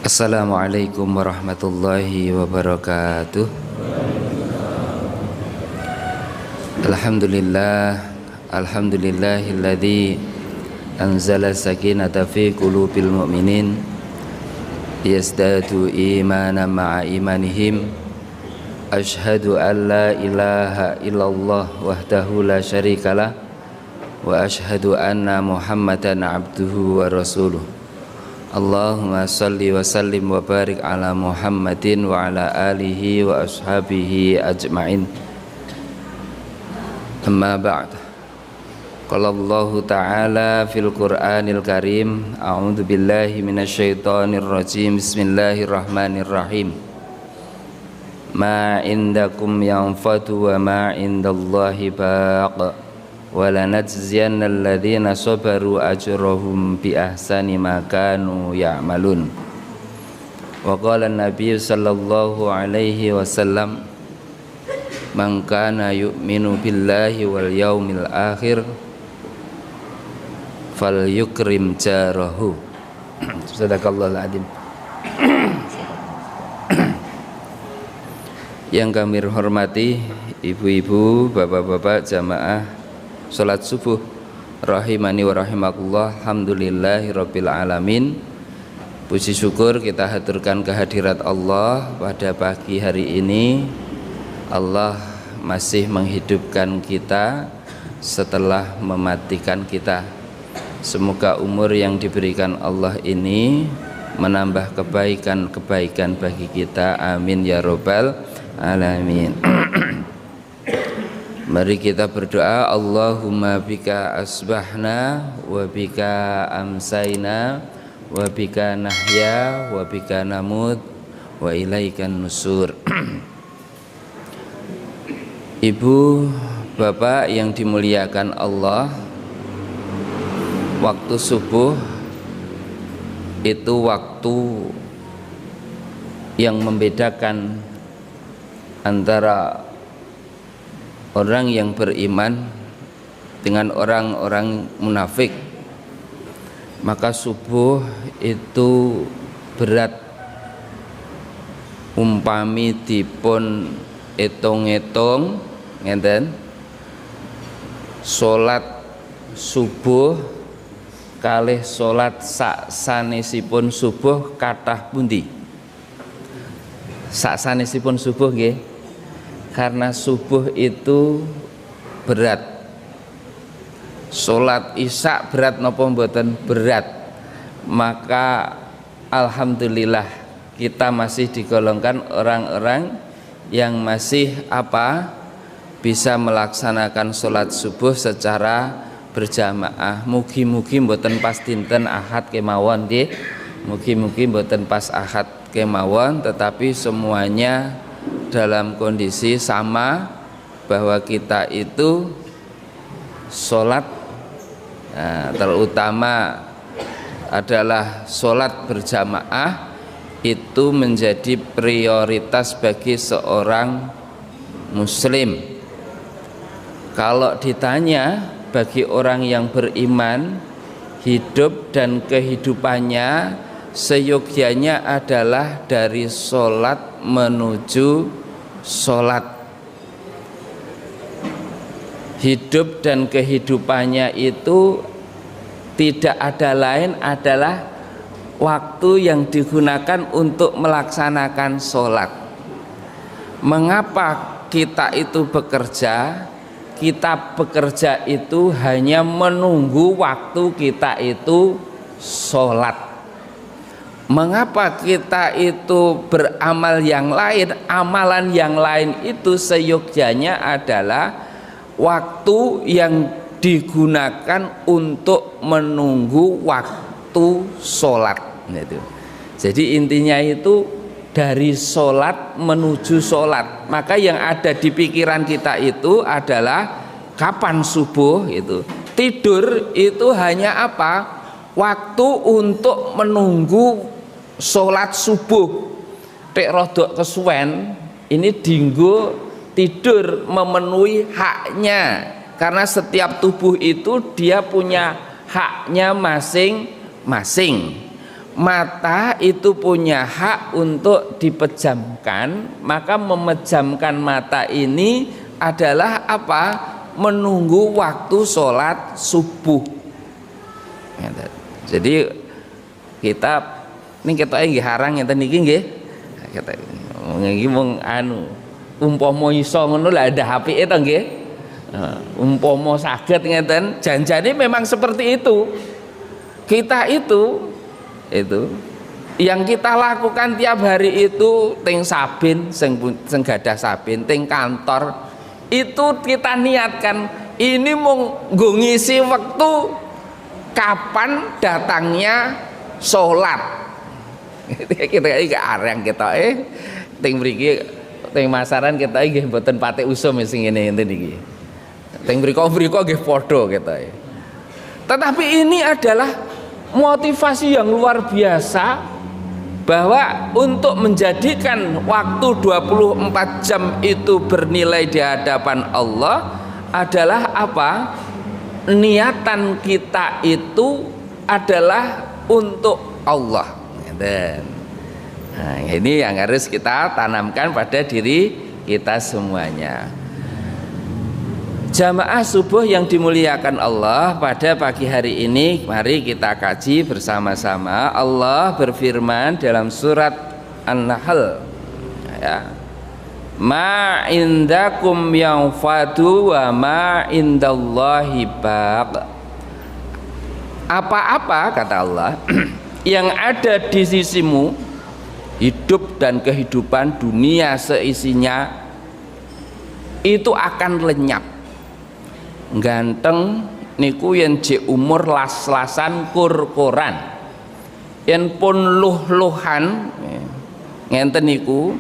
Assalamualaikum warahmatullahi wabarakatuh. Alhamdulillahilladzi anzala sakinata fi qulubil mu'minin yazdadu imanan ma'a imanihim. Ashhadu an la ilaha illallah wahdahu la syarikalah wa ashhadu anna Muhammadan abduhu wa rasuluh. Allahumma salli wa sallim wa barik ala Muhammadin wa ala alihi wa ashabihi ajma'in. Amma ba'd. Qala Allahu ta'ala fil Qur'anil Karim, a'udzu billahi minasyaitonir rajim. Bismillahirrahmanirrahim. Ma indakum yanfadu wa ma indallahi baq. Walanajziyanna alladhina sabaru ajrahum bi ahsani ma kanu ya'malun. Wa qala an-nabiy sallallahu alaihi wasallam, man kana yu'minu billahi wal yaumil akhir falyukrim jarahu. Sadaqallahul adzim. Yang kami hormati ibu-ibu, bapak-bapak jamaah salat subuh rahimani wa rahimakumullah. Alhamdulillahirabbil alamin. Puji syukur kita haturkan kehadirat Allah pada pagi hari ini. Allah masih menghidupkan kita setelah mematikan kita. Semoga umur yang diberikan Allah ini menambah kebaikan-kebaikan bagi kita. Amin ya rabbal alamin. Mari kita berdoa. Allahumma bika asbahna wa bika amsayna wa bika nahya wa bika namut wa ilaikan nusur. Ibu, bapak yang dimuliakan Allah, waktu subuh itu waktu yang membedakan antara orang yang beriman dengan orang-orang munafik. Maka subuh itu berat, umpami dipun etung-etung ngenten, salat subuh kalih salat sak sanesipun subuh kathah pundi? Sak sanesipun subuh nggih. Karena subuh itu berat. Salat isya berat napa mboten? Berat. Maka alhamdulillah kita masih digolongkan orang-orang yang masih bisa melaksanakan salat subuh secara berjamaah. Mugi-mugi mboten pas dinten Ahad kemawon nggih. Mugi-mugi mboten pas Ahad kemawon, tetapi semuanya dalam kondisi sama, bahwa kita itu sholat, terutama adalah sholat berjamaah, itu menjadi prioritas bagi seorang muslim. Kalau ditanya bagi orang yang beriman, hidup dan kehidupannya seyogyanya adalah dari sholat menuju sholat. Hidup dan kehidupannya itu tidak ada lain adalah waktu yang digunakan untuk melaksanakan sholat. Mengapa kita itu bekerja? Kita bekerja itu hanya menunggu waktu kita itu sholat. Mengapa kita itu beramal yang lain? Amalan yang lain itu seyogyanya adalah waktu yang digunakan untuk menunggu waktu sholat. Jadi intinya itu dari sholat menuju sholat. Maka yang ada di pikiran kita itu adalah kapan subuh itu. Tidur itu hanya waktu untuk menunggu sholat subuh. Tek rodok kesuwen ini dinggo tidur memenuhi haknya, karena setiap tubuh itu dia punya haknya masing-masing. mata itu punya hak untuk dipejamkan, maka memejamkan mata ini adalah apa? Menunggu waktu sholat subuh. Jadi kita nggih harang ngeten niki nggih. Kita nggih mung anu umpama iso ngono lah ada apike to nggih. Umpama saged ngeten, janjane memang seperti itu. Kita itu yang kita lakukan tiap hari itu ting sabin sing gadah sabin ting kantor itu kita niatkan ini mau ngisi waktu kapan datangnya sholat. Kita iki areng kita ting mriki ting masaran kita nggih mboten patek usum sing ngene ngenten iki. Ting mriko nggih padha kita. Tetapi ini adalah motivasi yang luar biasa bahwa untuk menjadikan waktu 24 jam itu bernilai di hadapan Allah adalah apa? Niatan kita itu adalah untuk Allah. Nah, ini yang harus kita tanamkan pada diri kita semuanya. Jamaah subuh yang dimuliakan Allah, pada pagi hari ini mari kita kaji bersama-sama. Allah berfirman dalam surat An-Nahl ya, ma indakum yanfadu wa ma indallahi baq. Apa-apa kata Allah yang ada di sisimu, hidup dan kehidupan dunia seisinya, itu akan lenyap. Ganteng niku yen jek umur las-lasan kur-kuran, yen pun luh-luhan ngenten niku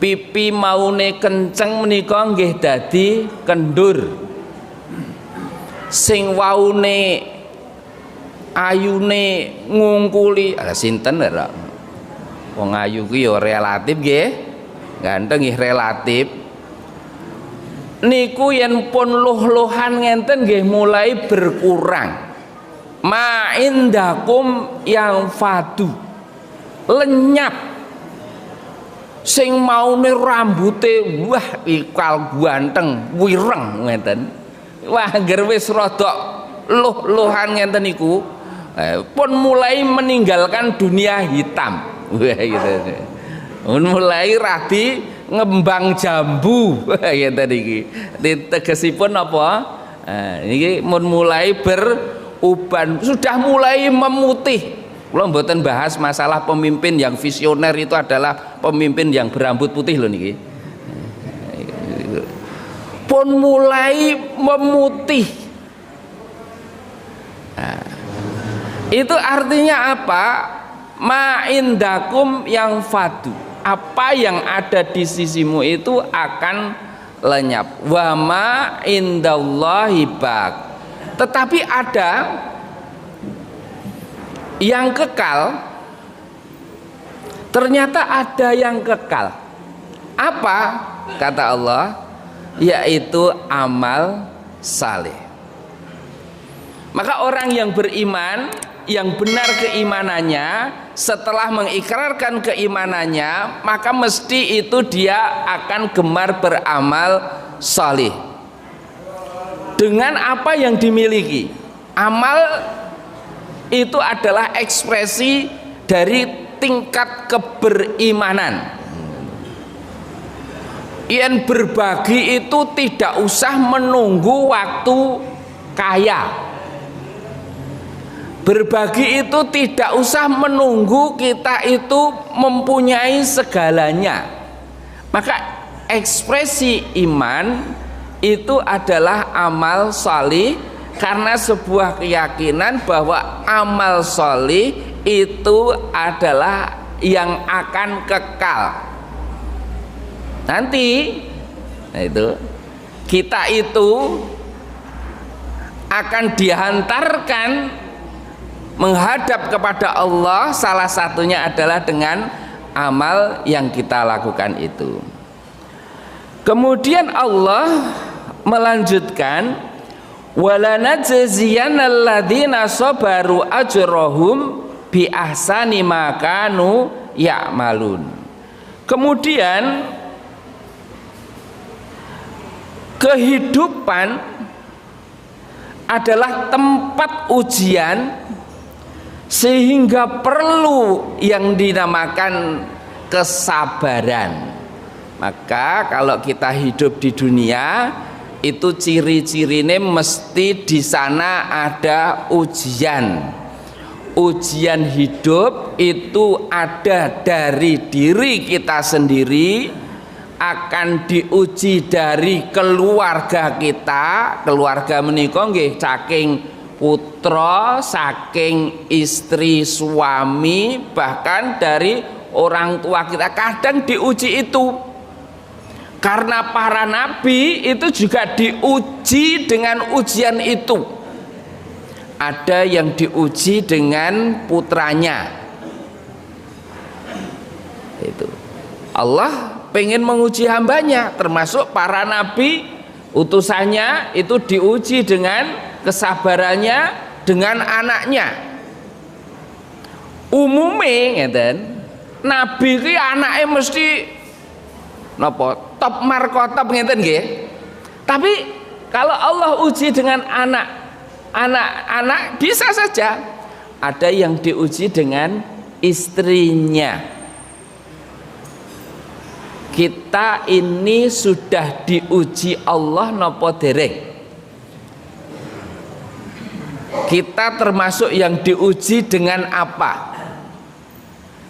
pipi maune kenceng menika nggih dadi kendur, sing waune ayune ngungkuli sinten ora wong ayu ki ya relatif nggih, ganteng nggih relatif. Niku yen pun luh-luhan ngenten nggih mulai berkurang. Ma indakum yang fadu, lenyap. Sing maune rambute wah ikal ganteng wireng ngenten. Wah angger wis rada luh-luhan ngenten niku pun mulai meninggalkan dunia hitam. Wah gitu. Mulai radi ngembang jambu ya tadi tegesipun apa? Ini mulai beruban, sudah mulai memutih. Kalau mboten bahas masalah pemimpin yang visioner itu adalah pemimpin yang berambut putih loh niki. Pun mulai memutih. Itu artinya apa? Ma indakum yang fadu, apa yang ada di sisimu itu akan lenyap. Wa ma indallahi baq, tetapi ada yang kekal. Ternyata ada yang kekal. Apa kata Allah? Yaitu amal saleh. Maka orang yang beriman, yang benar keimanannya, setelah mengikrarkan keimanannya, maka mesti itu dia akan gemar beramal salih dengan apa yang dimiliki. Amal itu adalah ekspresi dari tingkat keberimanan. Yang berbagi itu tidak usah menunggu waktu kaya. Berbagi itu tidak usah menunggu kita itu mempunyai segalanya. Maka ekspresi iman itu adalah amal sholih, karena sebuah keyakinan bahwa amal sholih itu adalah yang akan kekal. Nanti itu kita itu akan dihantarkan menghadap kepada Allah, salah satunya adalah dengan amal yang kita lakukan itu. Kemudian Allah melanjutkan, walanajziyannal ladzina sabaru ajrahum bi ahsani ma kanu ya'malun. Kemudian kehidupan adalah tempat ujian, sehingga perlu yang dinamakan kesabaran. Maka kalau kita hidup di dunia itu ciri-cirine mesti di sana ada ujian. Ujian hidup itu ada dari diri kita sendiri, akan diuji dari keluarga kita. Keluarga menika nggih saking putra, saking istri, suami, bahkan dari orang tua kita kadang diuji itu. Karena para nabi itu juga diuji dengan ujian itu. Ada yang diuji dengan putranya. Itu Allah pengen menguji hambanya, termasuk para nabi utusannya itu diuji dengan kesabarannya dengan anaknya. Umume ngeten, nabi ki anake mesti napa top markotop ngeten nggih. Tapi kalau Allah uji dengan anak bisa saja. Ada yang diuji dengan istrinya. Kita ini sudah diuji Allah napa dereng? Kita termasuk yang diuji dengan apa?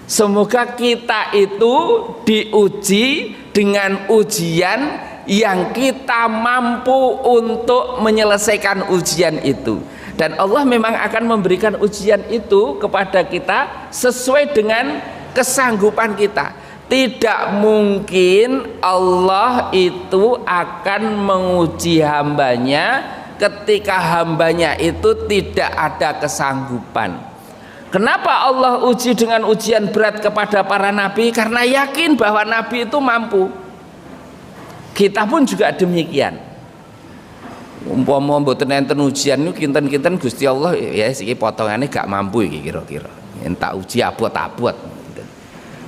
Semoga kita itu diuji dengan ujian yang kita mampu untuk menyelesaikan ujian itu. Dan Allah memang akan memberikan ujian itu kepada kita sesuai dengan kesanggupan kita. Tidak mungkin Allah itu akan menguji hambanya ketika hambanya itu tidak ada kesanggupan. Kenapa Allah uji dengan ujian berat kepada para nabi? Karena yakin bahwa nabi itu mampu. Kita pun juga demikian. Umpama mboten enten ujian niku kinten-kinten Gusti Allah ya iki potongane gak mampu iki kira-kira. Yen tak uji abot-abot.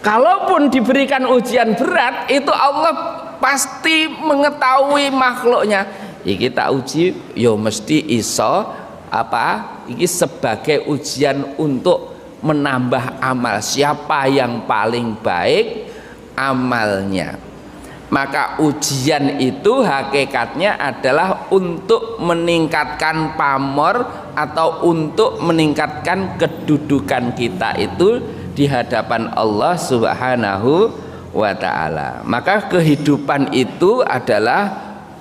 Kalaupun diberikan ujian berat, itu Allah pasti mengetahui makhluknya. Iki tak uji, yo mesti iso apa? Iki sebagai ujian untuk menambah amal. Siapa yang paling baik amalnya? Maka ujian itu hakikatnya adalah untuk meningkatkan pamor atau untuk meningkatkan kedudukan kita itu di hadapan Allah Subhanahu wa ta'ala. Maka kehidupan itu adalah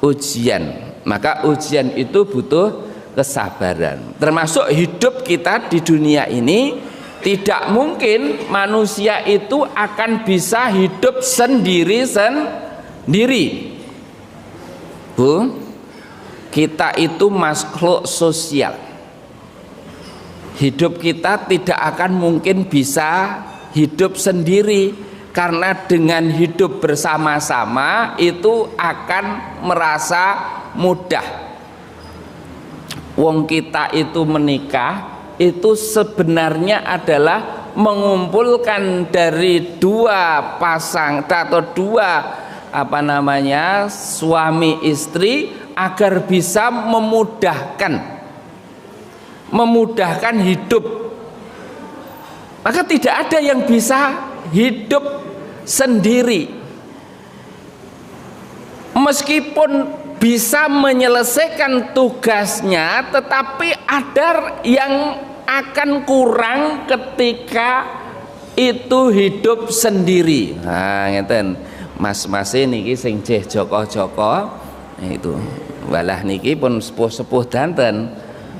ujian. Maka ujian itu butuh kesabaran. Termasuk hidup kita di dunia ini, tidak mungkin manusia itu akan bisa hidup sendiri. Bu, kita itu makhluk sosial. Hidup kita tidak akan mungkin bisa hidup sendiri, karena dengan hidup bersama-sama itu akan merasa mudah. Wong kita itu menikah itu sebenarnya adalah mengumpulkan dari dua pasang atau dua suami istri agar bisa memudahkan hidup. Maka tidak ada yang bisa hidup sendiri, meskipun bisa menyelesaikan tugasnya, tetapi ada yang akan kurang ketika itu hidup sendiri. Nah ngeten mas-mas niki sing jeh Joko-Joko itu walah niki pun sepuh-sepuh danten.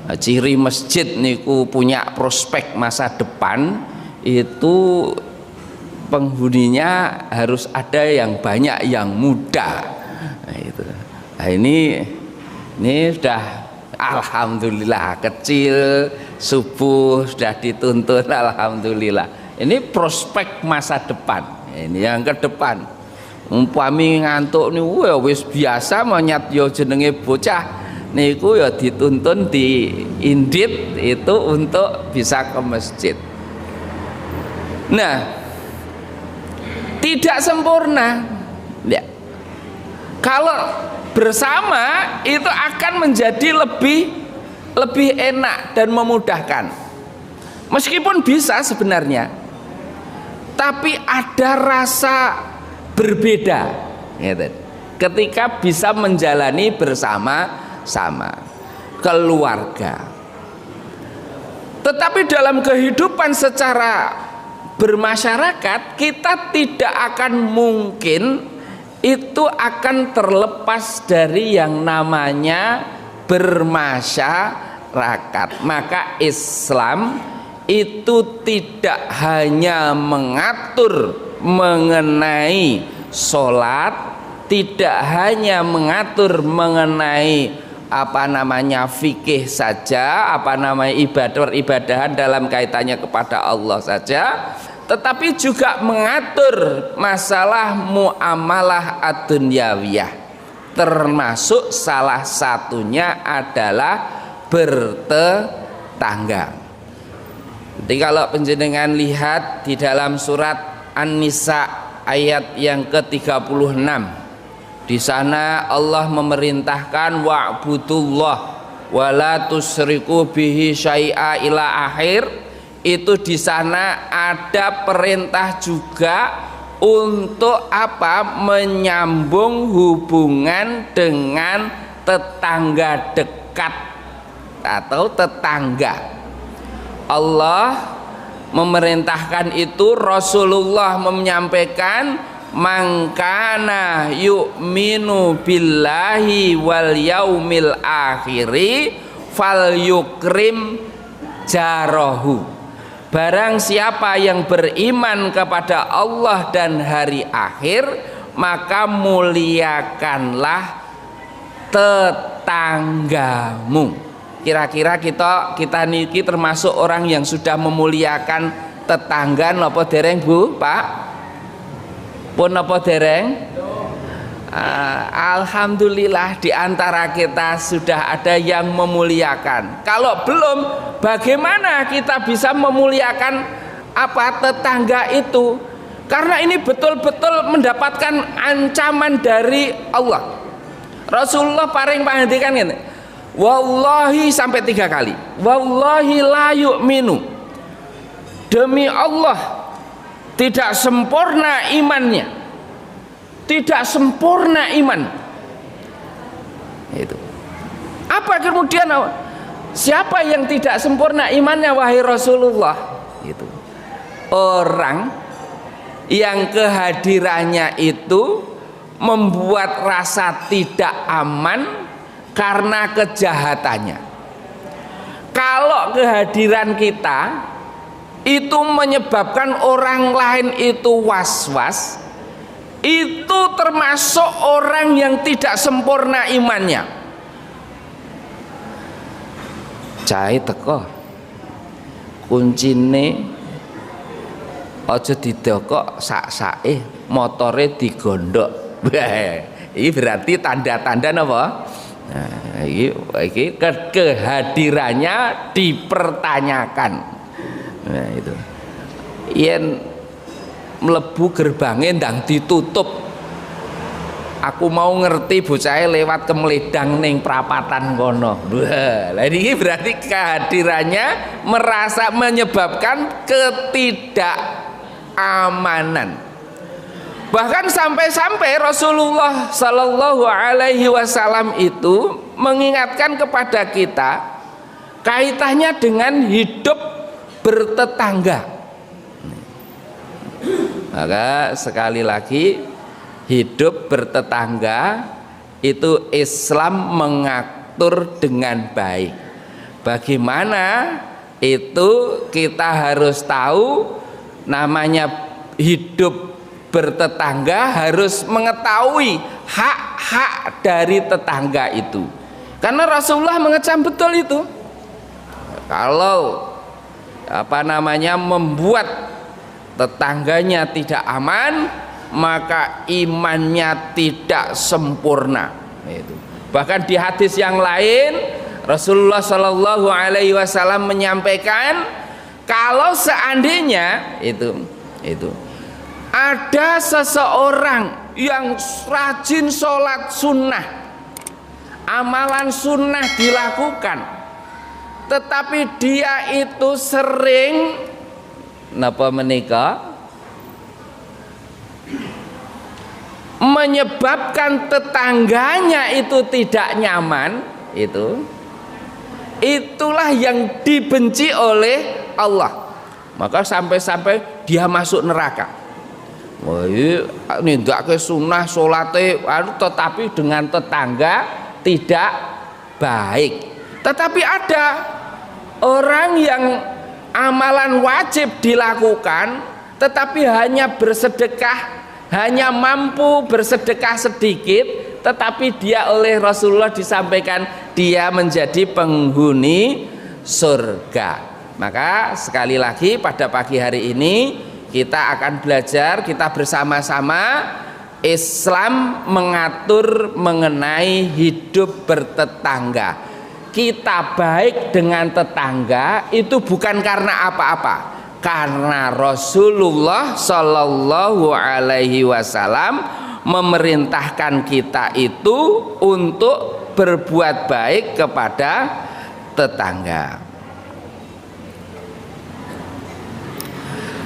Ciri masjid niku punya prospek masa depan itu penghuninya harus ada yang banyak yang muda. Nah, itu. Nah, ini sudah alhamdulillah, kecil subuh sudah dituntun alhamdulillah. Ini prospek masa depan. Ini yang ke depan. Umpami ngantuk niku wis biasa monyet yo jenenge bocah. Niku ya dituntun di indit itu untuk bisa ke masjid. Nah, tidak sempurna ya. Kalau bersama itu akan menjadi lebih enak dan memudahkan. Meskipun bisa sebenarnya, tapi ada rasa berbeda gitu. Ketika bisa menjalani bersama-sama keluarga. Tetapi dalam kehidupan secara bermasyarakat, kita tidak akan mungkin itu akan terlepas dari yang namanya bermasyarakat. Maka Islam itu tidak hanya mengatur mengenai sholat, tidak hanya mengatur mengenai fikih saja, ibadahan dalam kaitannya kepada Allah saja, tetapi juga mengatur masalah muamalah ad-dunyawiyah, termasuk salah satunya adalah bertetangga. Jadi kalau penjenengan lihat di dalam surat An-Nisa ayat yang ke-36, di sana Allah memerintahkan wa'budullah wa la tusyriku bihi syai'a ila akhir. Itu di sana ada perintah juga untuk menyambung hubungan dengan tetangga dekat atau tetangga. Allah memerintahkan itu, Rasulullah menyampaikan mangkana yu'minu billahi wal yaumil akhiri fal yukrim jarahu. Barang siapa yang beriman kepada Allah dan hari akhir, maka muliakanlah tetanggamu. Kira-kira kita niki termasuk orang yang sudah memuliakan tetangga napa dereng Bu, Pak? Pun apa dereng? Alhamdulillah di antara kita sudah ada yang memuliakan. Kalau belum, bagaimana kita bisa memuliakan tetangga itu? Karena ini betul-betul mendapatkan ancaman dari Allah. Rasulullah paring pangandikan ngene. Wallahi sampai 3 kali. Wallahi la yu'minu. Demi Allah, tidak sempurna imannya, tidak sempurna iman. Itu. Apa kemudian? Siapa yang tidak sempurna imannya wahai Rasulullah? Itu orang yang kehadirannya itu membuat rasa tidak aman karena kejahatannya. Kalau kehadiran kita itu menyebabkan orang lain itu was-was, itu termasuk orang yang tidak sempurna imannya. Cai teko kuncine aja didokok sak-sake, motore digondok. Ini berarti tanda-tanda apa? Nah, ini kehadirannya dipertanyakan. Nah itu yen mlebu gerbangnya ndang ditutup, aku mau ngerti bocah lewat kemledang ning prapatan kono. Lah ini berarti kehadirannya menyebabkan ketidakamanan. Bahkan sampai Rasulullah Sallallahu Alaihi Wasallam itu mengingatkan kepada kita kaitannya dengan hidup bertetangga. Maka sekali lagi, hidup bertetangga itu Islam mengatur dengan baik. Bagaimana itu kita harus tahu, namanya hidup bertetangga harus mengetahui hak-hak dari tetangga itu. Karena Rasulullah mengecam betul itu. Kalau membuat tetangganya tidak aman, maka imannya tidak sempurna. Itu. Bahkan di hadis yang lain Rasulullah Shallallahu Alaihi Wasallam menyampaikan, kalau seandainya itu Itu ada seseorang yang rajin sholat sunnah, amalan sunnah dilakukan, tetapi dia itu sering napa menikah menyebabkan tetangganya itu tidak nyaman. Itulah yang dibenci oleh Allah. Maka sampai-sampai dia masuk neraka. Wah, ini tidak ke sunnah sholatnya, tetapi dengan tetangga tidak baik. Tetapi ada orang yang amalan wajib dilakukan, tetapi hanya bersedekah, hanya mampu bersedekah sedikit, tetapi dia oleh Rasulullah disampaikan dia menjadi penghuni surga. Maka sekali lagi pada pagi hari ini kita akan belajar, kita bersama-sama Islam mengatur mengenai hidup bertetangga. Kita baik dengan tetangga itu bukan karena apa-apa, karena Rasulullah Shallallahu Alaihi Wasallam memerintahkan kita itu untuk berbuat baik kepada tetangga.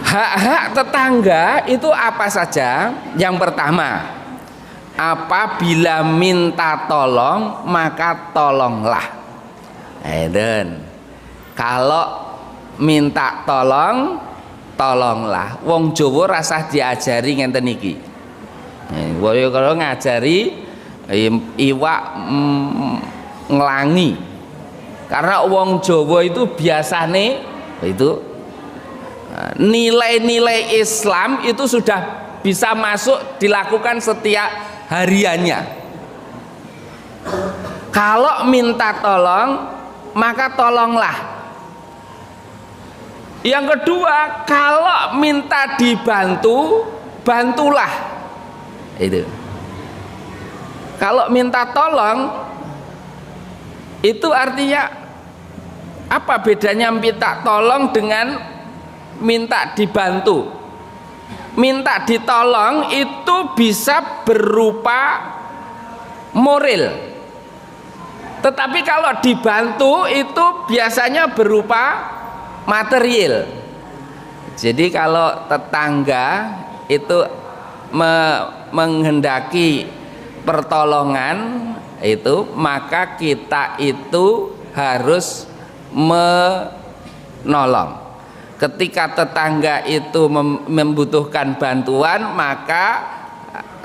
Hak-hak tetangga itu apa saja? Yang pertama, apabila minta tolong maka tolonglah. Kalau minta tolong, tolonglah. Wong Jawa rasah diajari ngenten iki. Kalau ngajari iwak nglangi. Karena wong Jawa itu biasane itu nilai-nilai Islam itu sudah bisa masuk dilakukan setiap hariannya. Kalau minta tolong maka tolonglah. Yang kedua, kalau minta dibantu, bantulah. Itu. Kalau minta tolong itu artinya apa bedanya minta tolong dengan minta dibantu? Minta ditolong itu bisa berupa moral, tetapi kalau dibantu itu biasanya berupa material. Jadi kalau tetangga itu menghendaki pertolongan itu, maka kita itu harus menolong. Ketika tetangga itu membutuhkan bantuan, maka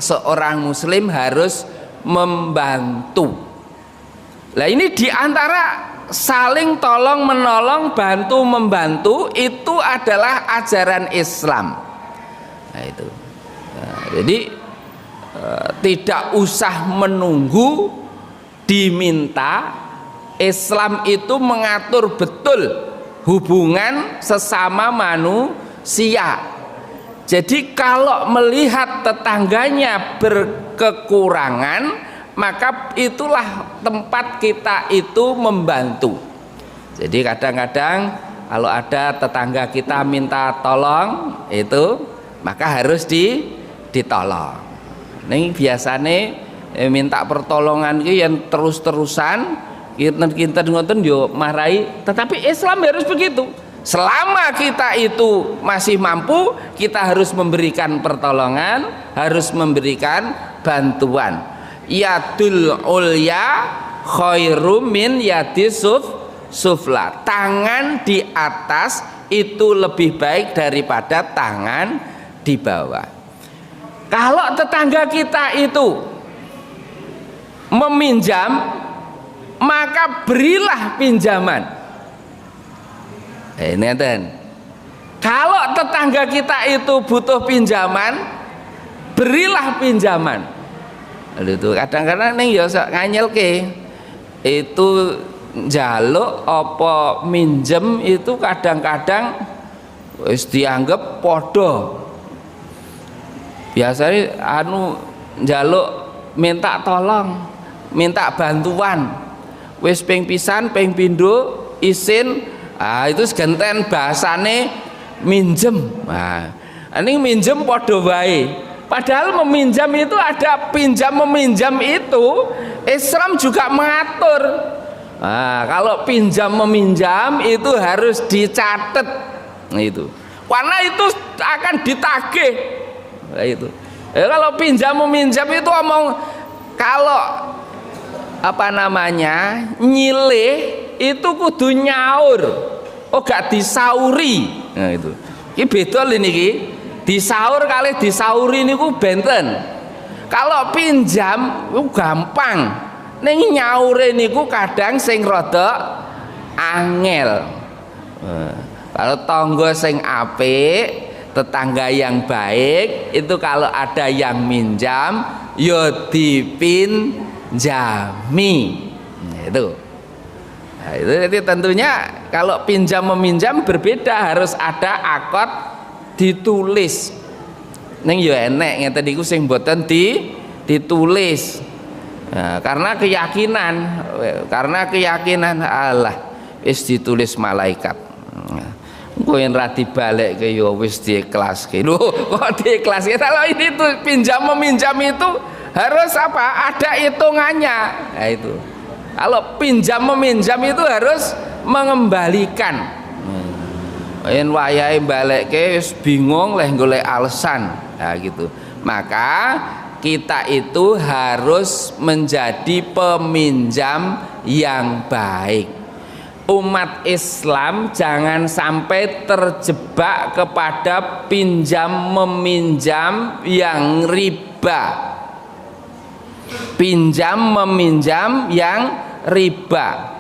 seorang muslim harus membantu. Nah, ini diantara saling tolong menolong, bantu membantu, itu adalah ajaran Islam. Nah, itu. Nah, jadi tidak usah menunggu diminta. Islam itu mengatur betul hubungan sesama manusia. Jadi kalau melihat tetangganya berkekurangan, maka itulah tempat kita itu membantu. Jadi kadang-kadang kalau ada tetangga kita minta tolong itu, maka harus ditolong. Ini biasanya minta pertolongan itu yang terus-terusan, kita ngoten yo marahi, tetapi Islam harus begitu. Selama kita itu masih mampu, kita harus memberikan pertolongan, harus memberikan bantuan. Yadul ulya khairum min yadis sufla. Tangan di atas itu lebih baik daripada tangan di bawah. Kalau tetangga kita itu meminjam, maka berilah pinjaman. Kalau tetangga kita itu butuh pinjaman, berilah pinjaman. Itu kadang-kadang ning ya sak nganyelke. Itu njaluk apa minjem itu kadang-kadang wis dianggap padha. Biasanya njaluk minta tolong, minta bantuan. Wis ping pisan, ping pindho isin, itu segenten bahasane minjem. Nah, Ini minjem padha wae. Padahal meminjam itu ada pinjam meminjam itu Islam juga mengatur. Nah, kalau pinjam meminjam itu harus dicatat. Nah, itu. Karena itu akan ditagih. Nah, itu. Kalau pinjam meminjam itu omong kalau apa namanya nyilih itu kudu nyaur, oh gak disauri. Nah, itu. Ini beda ini ki. Disaur kali disauri niku benten. Kalau pinjam itu gampang. Ning nyaure niku kadang sing rada angel. Kalau tangga sing apik, tetangga yang baik itu kalau ada yang minjam ya dipinjami. Itu. Nah, itu jadi tentunya kalau pinjam meminjam berbeda, harus ada akad ditulis. Ning ya enek ngeten niku sing mboten ditulis. Nah, karena keyakinan Allah wis ditulis malaikat. Engko yen ra dibalekke ya wis diiklaske. Lho, kok diiklaske? Kalau ini tuh pinjam meminjam itu harus apa? Ada hitungannya. Nah, itu. Kalau pinjam meminjam itu harus mengembalikan. Yen wayahe balekke wis bingung leh golek alasan. Nah, gitu. Maka kita itu harus menjadi peminjam yang baik. Umat Islam jangan sampai terjebak kepada pinjam meminjam yang riba. Pinjam meminjam yang riba.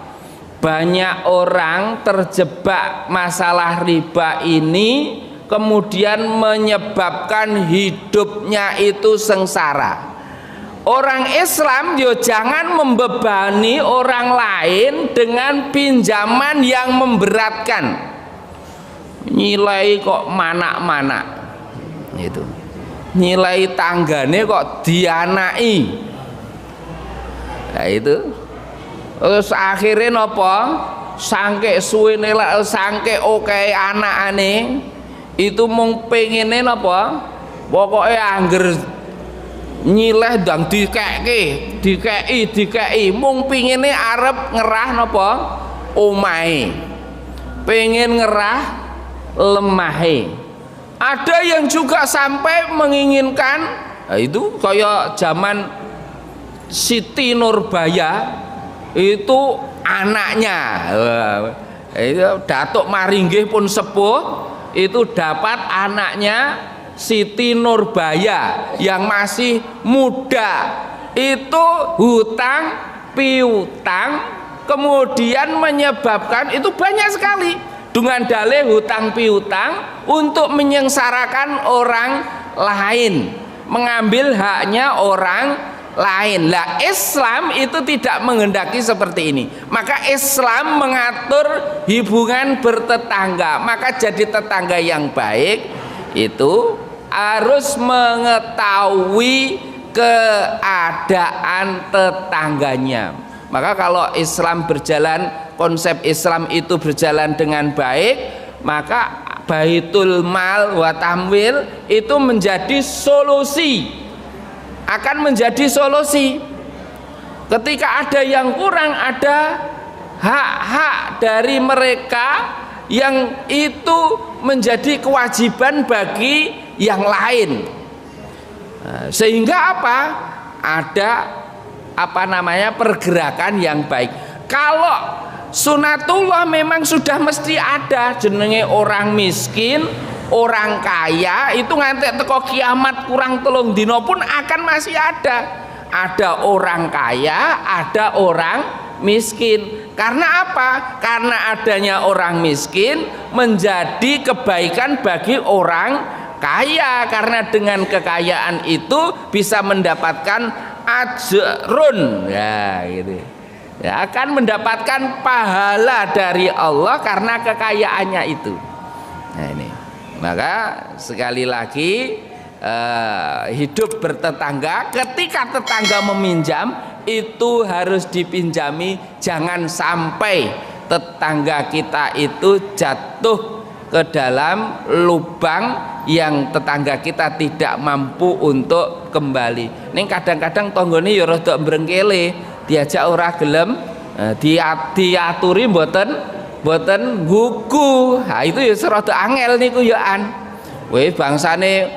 Banyak orang terjebak masalah riba ini, kemudian menyebabkan hidupnya itu sengsara. Orang Islam yo jangan membebani orang lain dengan pinjaman yang memberatkan. Nilai kok manak-manak. Itu. Nilai tanggane kok dianaki. Nah, itu. Terus akhirnya napa? Sangke suwene sangke oke anakane itu mung pengene napa? Pokoke angger nyileh ndang dikeki mung pingine arep ngerah napa? Omahe. Pengen ngerah lemahe. Ada yang juga sampai menginginkan, nah itu kayak zaman Siti Nurbaya itu anaknya, itu Datuk Maringgih pun sepuh, itu dapat anaknya Siti Nurbaya yang masih muda, itu hutang piutang, kemudian menyebabkan itu banyak sekali dengan dalih hutang piutang untuk menyengsarakan orang lain, mengambil haknya orang lain. Lah Islam itu tidak menghendaki seperti ini. Maka Islam mengatur hubungan bertetangga. Maka jadi tetangga yang baik itu harus mengetahui keadaan tetangganya. Maka kalau Islam berjalan, konsep Islam itu berjalan dengan baik, maka baitul mal wa tamwil itu menjadi solusi. Akan menjadi solusi. Ketika ada yang kurang, ada hak-hak dari mereka yang itu menjadi kewajiban bagi yang lain. Sehingga apa? Ada apa namanya pergerakan yang baik. Kalau sunatullah memang sudah mesti ada jenenge orang miskin, orang kaya itu ngantek teko kiamat kurang telung dino pun akan masih ada. Ada orang kaya, ada orang miskin. Karena apa? Karena adanya orang miskin menjadi kebaikan bagi orang kaya, karena dengan kekayaan itu bisa mendapatkan ajrun, ya gitu. Ya, akan mendapatkan pahala dari Allah karena kekayaannya itu. Nah ini. Maka sekali lagi hidup bertetangga, ketika tetangga meminjam itu harus dipinjami, jangan sampai tetangga kita itu jatuh ke dalam lubang yang tetangga kita tidak mampu untuk kembali. Ning kadang-kadang tanggane ya rada mbrengkele, diajak ora gelem, diaturi mboten gugu. Ha itu ya rada angel niku ya an. Wis bangsane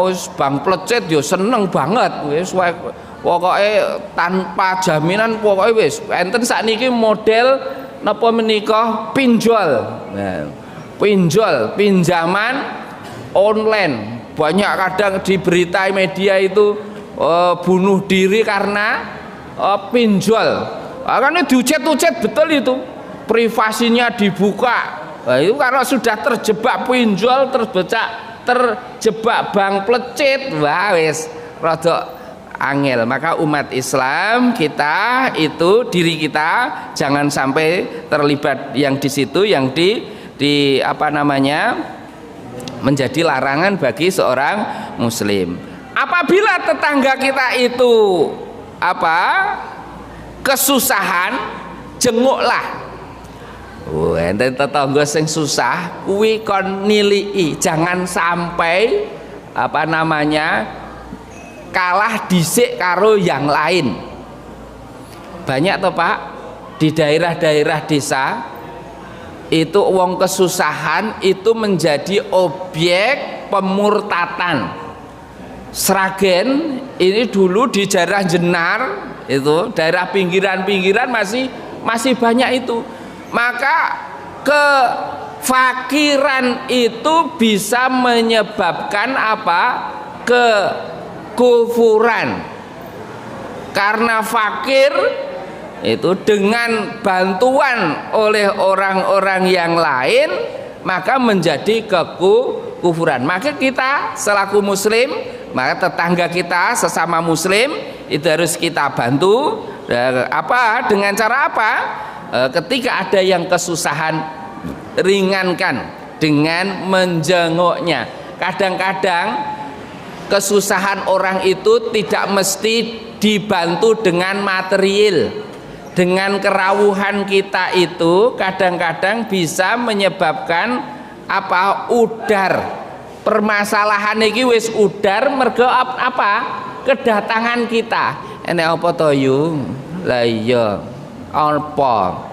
wis bang plecet ya seneng banget. Wis pokoke tanpa jaminan, pokoke wis enten sakniki model napa menika pinjol. Nah, pinjaman online banyak, kadang di berita media itu bunuh diri karena pinjol. Karena diucet-ucet betul itu, privasinya dibuka. Nah, itu karena sudah terjebak pinjol, terjebak bank plecet, wah wis rada angel. Maka umat Islam kita itu, diri kita jangan sampai terlibat yang di situ, yang di apa namanya, menjadi larangan bagi seorang muslim. Apabila tetangga kita itu kesusahan, jenguklah. Enten tetangga sing susah kuwi kon nilii, jangan sampai kalah dhisik karo yang lain. Banyak toh Pak, di daerah-daerah desa itu wong kesusahan itu menjadi objek pemurtatan. Sragen ini dulu di daerah Jenar itu, daerah pinggiran-pinggiran masih banyak itu. Maka kefakiran itu bisa menyebabkan kekufuran. Karena fakir itu dengan bantuan oleh orang-orang yang lain maka menjadi kekufuran. Maka kita selaku muslim, maka tetangga kita sesama muslim itu harus kita bantu. Dengan cara apa? Ketika ada yang kesusahan, ringankan dengan menjenguknya. Kadang-kadang kesusahan orang itu tidak mesti dibantu dengan material. Dengan kerawuhan kita itu kadang-kadang bisa menyebabkan udar. Permasalahan iki wis udar mergo kedatangan kita. Enek apa to yu? Lah iya. Apa?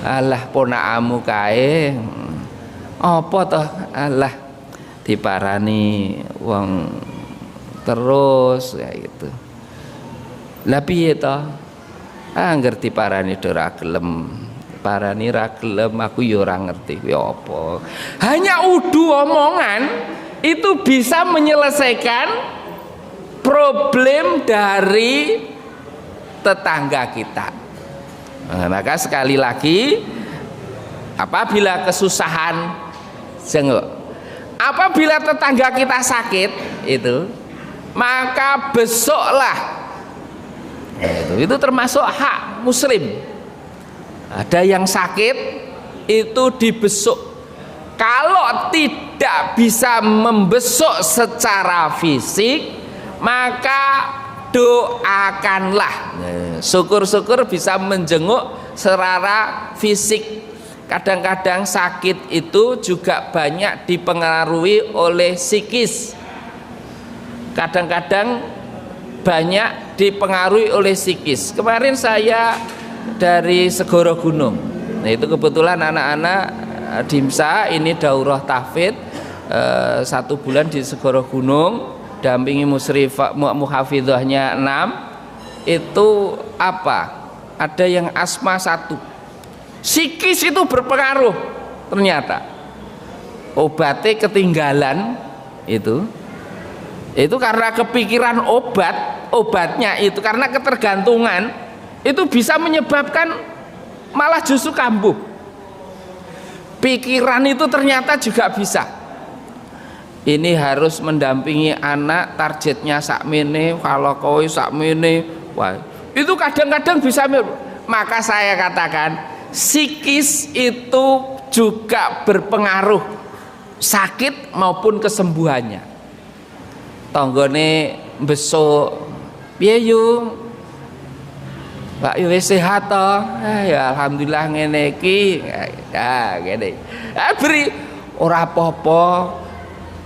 Alah ponakamu kae. Apa to? Alah diparani wong terus ya gitu. Lah piye to? Ngerti parani ora gelem, parani ra gelem, aku ya ora ngerti kuwi apa. Hanya udu omongan itu bisa menyelesaikan problem dari tetangga kita. Maka sekali lagi, apabila kesusahan jenguk, apabila tetangga kita sakit itu, maka besoklah. Itu termasuk hak muslim. Ada yang sakit itu dibesuk. Kalau tidak bisa membesuk secara fisik, maka doakanlah. Syukur-syukur bisa menjenguk secara fisik. Kadang-kadang sakit itu juga banyak dipengaruhi oleh psikis. Kadang-kadang banyak dipengaruhi oleh psikis. Kemarin saya dari Segoro Gunung. Nah itu kebetulan anak-anak Dimsa ini daurah tahfidz 1 bulan di Segoro Gunung, dampingi musrifah muhafidhahnya 6. Itu ada yang asma 1. Psikis itu berpengaruh ternyata. Obatnya ketinggalan itu karena kepikiran obatnya itu, karena ketergantungan itu bisa menyebabkan malah justru kambuh. Pikiran itu ternyata juga bisa. Ini harus mendampingi anak, targetnya sakmene, kalau kowe sakmene, wah itu kadang-kadang bisa. Maka saya katakan psikis itu juga berpengaruh, sakit maupun kesembuhannya. Tanggane besok piye yu Pak yu wis sehat to? Ya alhamdulillah ngene iki. Ya ngene. Beri ora apa-apa.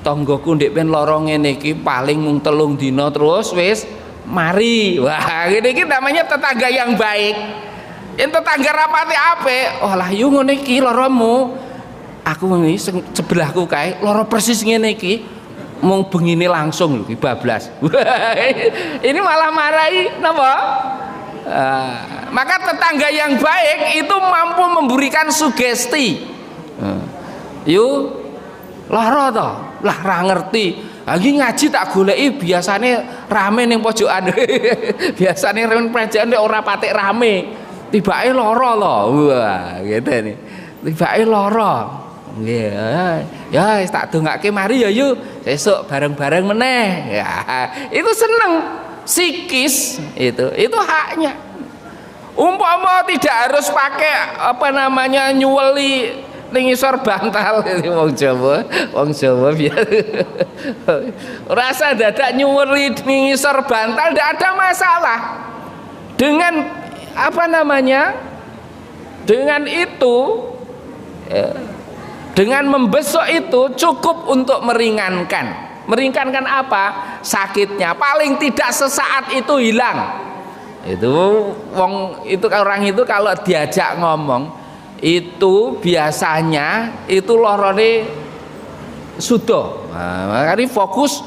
tanggoku ndek ben lara ngene iki paling mung 3 dina terus wis mari. Wah, ngene iki namanya tetangga yang baik. Yen tetangga rapati apik, oh lah yo ngene iki laramu. Aku ngene sebelahku kae lara persis ngene iki. Mung bengine langsung lho iki bablas. Ini malah marahi napa? Maka tetangga yang baik itu mampu memberikan sugesti. Yuk lara to, lah ra ngerti. Lagi ngaji tak goleki biasane rame ning pojokan. Biasane ren prajan ora patek rame. Tibake lara lho. Wah, ngene. Tibake lara. Nggih. Ya wis tak dongake mari ya yuk. Sesuk bareng-bareng meneh. Ya, itu seneng. Sikis itu haknya. Umpama tidak harus pakai apa namanya nyuweli ning isor bantal wong Jawa biar rasa dadak nyuweli ning isor bantal tidak ada masalah. Dengan apa namanya? Dengan itu dengan membesok itu cukup untuk meringankan. Meringankan apa? Sakitnya. Paling tidak sesaat itu hilang. Itu orang itu kalau diajak ngomong itu biasanya itu lorone sudah. Nah, makanya fokus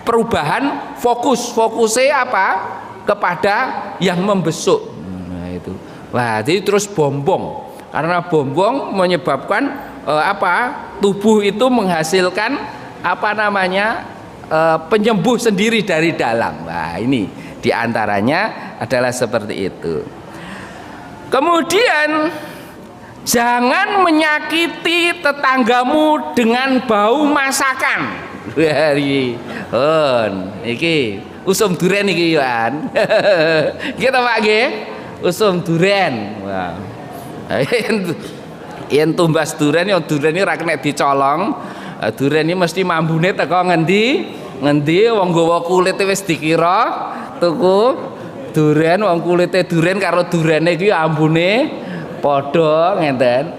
perubahan, fokusnya apa? Kepada yang membesuk. Nah, itu. Wah, jadi terus bombong. Karena bombong menyebabkan tubuh itu menghasilkan apa namanya penyembuh sendiri dari dalam. Nah, ini diantaranya adalah seperti itu. Kemudian jangan menyakiti tetanggamu dengan bau masakan. Iki usum duren iki yoan. Kita Pak nggih, usum duren. Wah. Yen tumbas duren ya duren iki ra kena dicolong. Duren ini mesti mambune teko ngendi wong nggawa kulite wis dikira tuku duren, wong kulite duren karo durene iki ambune padha ngenten.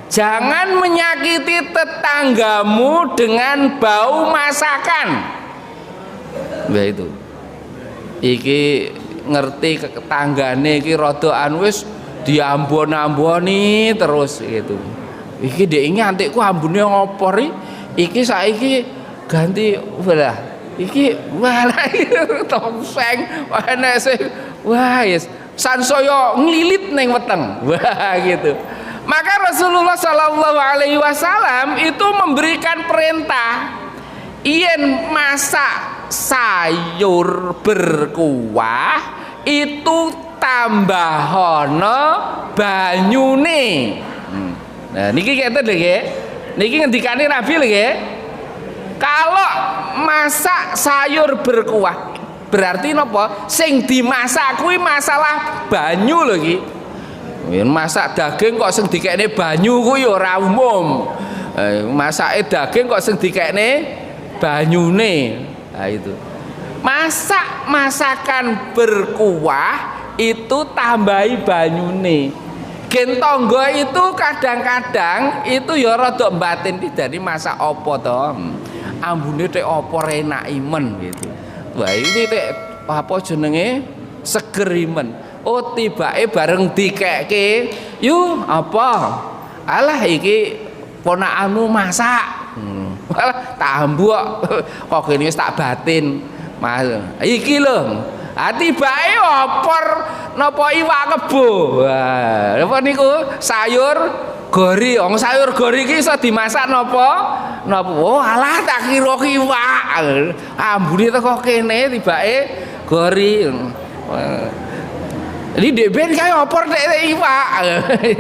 Jangan menyakiti tetanggamu dengan bau masakan. Nah itu. Iki ngerti tetanggane iki rada wis diambon-amboni terus gitu. Iki dek iki antikku ambune ngopor iki saiki ganti walah iki walah tongseng ana sing wah yes sansaya nglilit ning weteng wah gitu. Maka Rasulullah Shallallahu Alaihi Wasallam itu memberikan perintah yen masak sayur berkuah itu tambahono banyune. Nah niki kata lho nggih. Niki ngendikane Nabi lho nggih. Kalau masak sayur berkuah berarti napa? Sing dimasak kuwi masalah banyu lho iki. Masak daging kok sing dikekne banyu kuwi ora umum. Masake daging kok sing dikekne banyune. Nah itu. Masak masakan berkuah itu tambahi banyune. Gen tonggo itu kadang-kadang itu ya rada batin dari masak apa to. Ambune tek apa enak imen gitu. Wah ini tek apa jenenge seger imen. Oh tibake bareng dikekke, "Yu, apa? Alah iki ponakanmu masak." Alah tambuk kok kene wis tak batin. Mas iki lho. Tibake opor napa iwak kebo. Wah, napa niku sayur gori. Wong sayur gori iki iso dimasak napa? Napa? Oh, alah tak kira iwak. Ambune teko kene tibake gori. Ini deben kae opor nek iwak.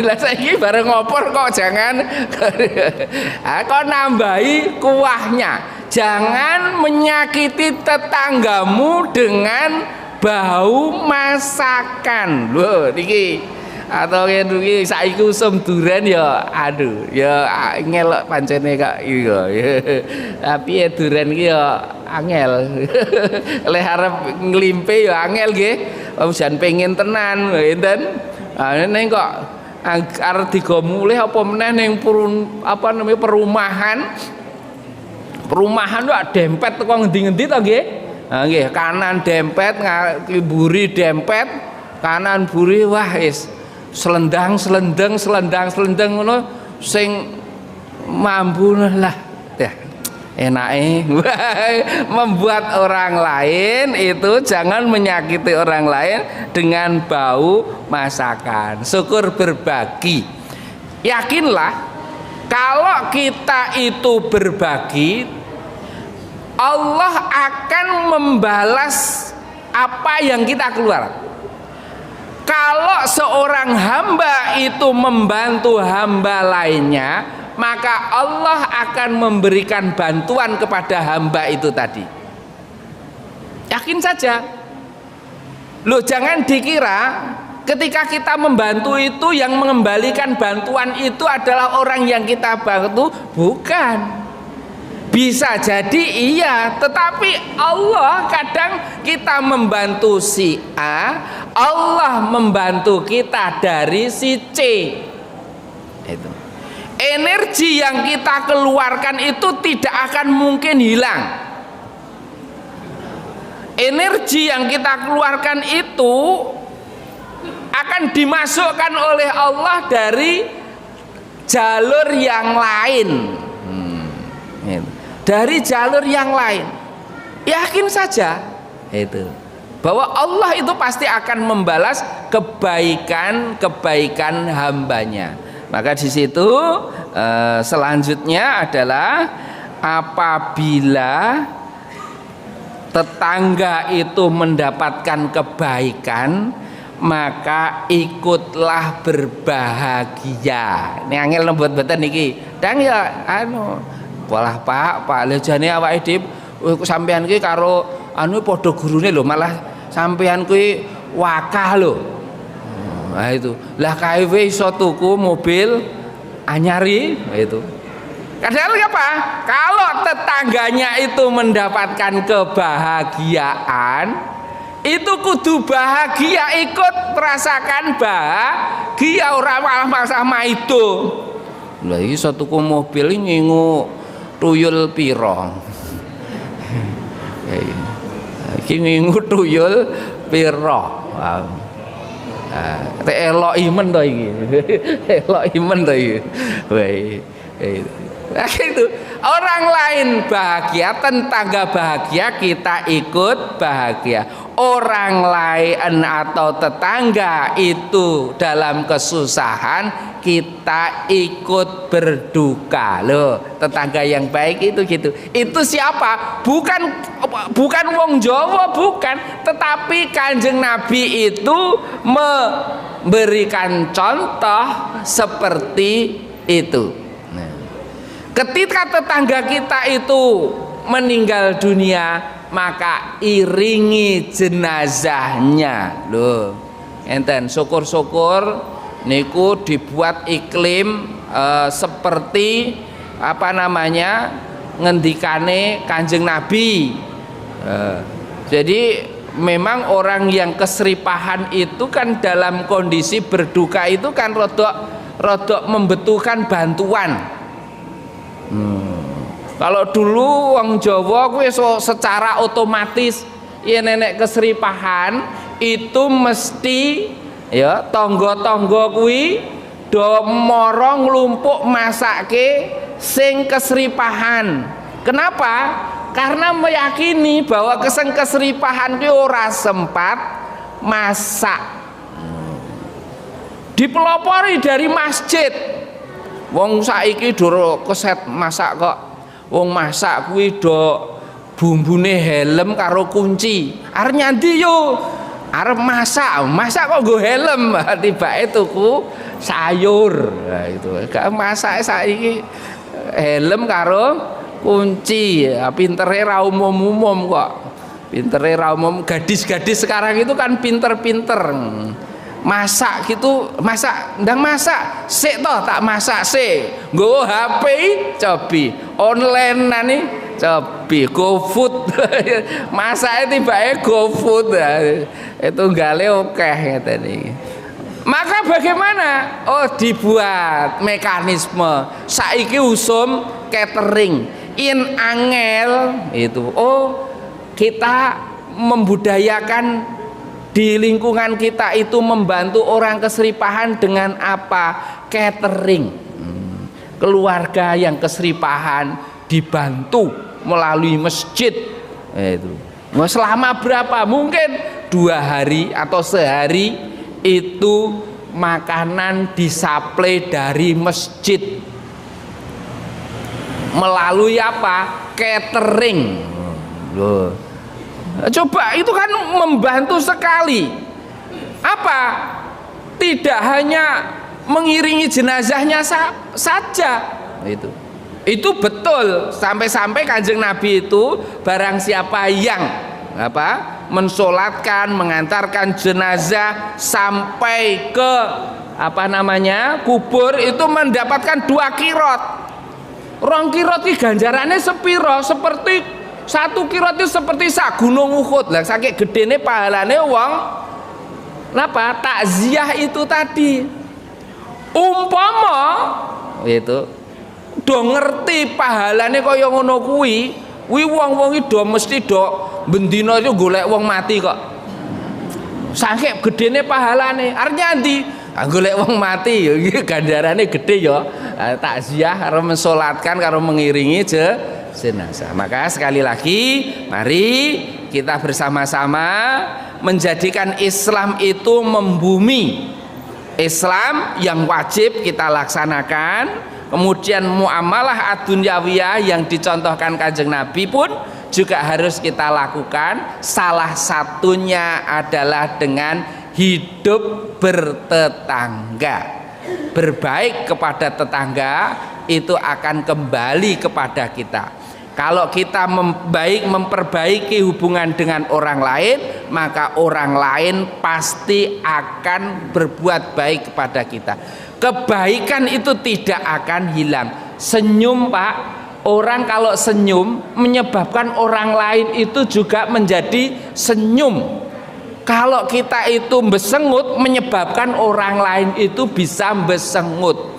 Lah saiki bareng opor kok jangan kok nambahi kuahnya. Jangan menyakiti tetanggamu dengan bau masakan. Lho niki atau niki saiki usum duren ya aduh ya ngelok pancene kok iya. Tapi ya duren iki ya angel. Lek arep nglimpe ya angel nggih. Jan pengen tenan ngenten. Ning kok arep digo mulih apa meneh ning perumahan Perumahan kok dempet teko ngendi-ngendi to nggih? Nah, nggih, kanan dempet, buri dempet, kanan buri wah wis selendang ngono sing mambu lah. Enake membuat orang lain itu jangan menyakiti orang lain dengan bau masakan. Syukur berbagi. Yakinlah kalau kita itu berbagi, Allah akan membalas apa yang kita keluarkan. Kalau seorang hamba itu membantu hamba lainnya, maka Allah akan memberikan bantuan kepada hamba itu tadi. Yakin saja. Loh, jangan dikira ketika kita membantu itu yang mengembalikan bantuan itu adalah orang yang kita bantu, bukan. Bisa jadi iya, tetapi Allah kadang kita membantu si A, Allah membantu kita dari si C. Itu. Energi yang kita keluarkan itu tidak akan mungkin hilang. Energi yang kita keluarkan itu akan dimasukkan oleh Allah dari jalur yang lain. Dari jalur yang lain. Yakin saja itu bahwa Allah itu pasti akan membalas kebaikan hambanya. Maka di situ selanjutnya adalah apabila tetangga itu mendapatkan kebaikan, maka ikutlah berbahagia. Ini angel lembut-lembut niki. Dang ya walah Pak lha jane awake dhewe sampean ki karo padha gurune lho, malah sampean kuwi wakah lho. Nah itu. Lah KW iso tuku mobil anyari itu. Kadang apa? Kalau tetangganya itu mendapatkan kebahagiaan, itu kudu bahagia, ikut merasakan bahagia, ora malah sama itu. Lah iki iso tuku mobil ngingu tuyul piro. Iki ngingu tuyul piro. Elok imen to iki. Elok imen to iki. Nah, itu orang lain bahagia, tetangga bahagia, kita ikut bahagia. Orang lain atau tetangga itu dalam kesusahan, kita ikut berduka. Loh, tetangga yang baik itu gitu. Itu siapa? Bukan wong Jawa, bukan, tetapi Kanjeng Nabi itu memberikan contoh seperti itu. Ketika tetangga kita itu meninggal dunia, maka iringi jenazahnya. Loh, enten syukur-syukur niku dibuat iklim seperti apa namanya ngendikane Kanjeng Nabi. Jadi memang orang yang keseripahan itu kan dalam kondisi berduka itu kan rodok membutuhkan bantuan. Kalau dulu wong Jawa kuwi secara otomatis ya nenek keseripahan itu mesti ya tangga-tangga kuwi do mara nglumpuk masake sing keseripahan. Kenapa? Karena meyakini bahwa keseripahan kuwi ora sempat masak. Dipelopori dari masjid. Wong saiki doro keset masak kok. Wong masak kuwi do bumbune helm karo kunci. Arep nyandi yo. Arep masak kok nggo helm. Tibake tuku sayur. Nah itu. Gak masak saiki helm karo kunci. Pintere ra umum-umum kok. Pintere ra umum. Gadis-gadis sekarang itu kan pinter-pinter. Masak gitu, masak sik toh tak masak sik nggo HP cobi online nani cobi GoFood masake tibake GoFood itu gale akeh ngeten iki. Maka bagaimana? Oh, dibuat mekanisme saiki usum catering in angel itu, oh kita membudayakan di lingkungan kita itu membantu orang keseripahan dengan apa? Catering. Keluarga yang keseripahan dibantu melalui masjid itu. Mau selama berapa? Mungkin 2 hari atau sehari itu makanan disuplai dari masjid melalui apa? Catering. Loh. Coba itu kan membantu sekali. Apa? Tidak hanya mengiringi jenazahnya saja. Itu betul. Sampai-sampai Kanjeng Nabi itu barang siapa yang apa? Mensolatkan, mengantarkan jenazah sampai ke apa namanya? Kubur itu mendapatkan 2 kirot. Rong kirot iki ganjarannya sepiro? Seperti 1 kirot itu seperti sak gunung Uhud lah, saking gedene pahalane wong napa takziah itu tadi. Umpama itu do ngerti pahalane kaya ngono kuwi wong-wong iki do mesti do bendina itu golek wong mati kok. Saking gedene pahalane. Artinya ndi? Golek wong mati ya iki ganjarane gede ya. Takziah karo mensolatkan karo mengiringi jenazah. Maka sekali lagi mari kita bersama-sama menjadikan Islam itu membumi. Islam yang wajib kita laksanakan, kemudian muamalah ad-dunyawiyah yang dicontohkan Kanjeng Nabi pun juga harus kita lakukan. Salah satunya adalah dengan hidup bertetangga. Berbaik kepada tetangga itu akan kembali kepada kita. Kalau kita memperbaiki hubungan dengan orang lain, maka orang lain pasti akan berbuat baik kepada kita. Kebaikan itu tidak akan hilang. Senyum, Pak, orang kalau senyum menyebabkan orang lain itu juga menjadi senyum. Kalau kita itu besengut menyebabkan orang lain itu bisa besengut.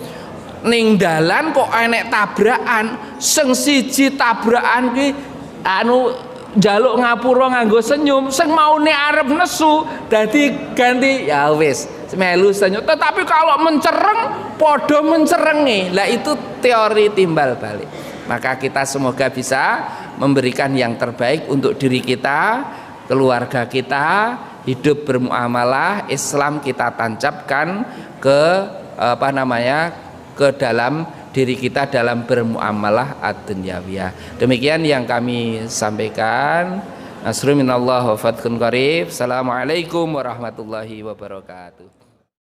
Ning dalan kok enek tabrakan, sing siji tabrakan ki anu njaluk ngapura nganggo senyum, sing maune arep nesu dadi ganti ya wis melu senyum. Tetapi kalau mencereng padha mencerengi. Lah itu teori timbal balik. Maka kita semoga bisa memberikan yang terbaik untuk diri kita, keluarga kita, hidup bermuamalah Islam kita tancapkan ke apa namanya? Ke dalam diri kita dalam bermuamalah ad-dunyawiyah. Demikian yang kami sampaikan. Nasrun minallah wa fathun qarib. Assalamualaikum warahmatullahi wabarakatuh.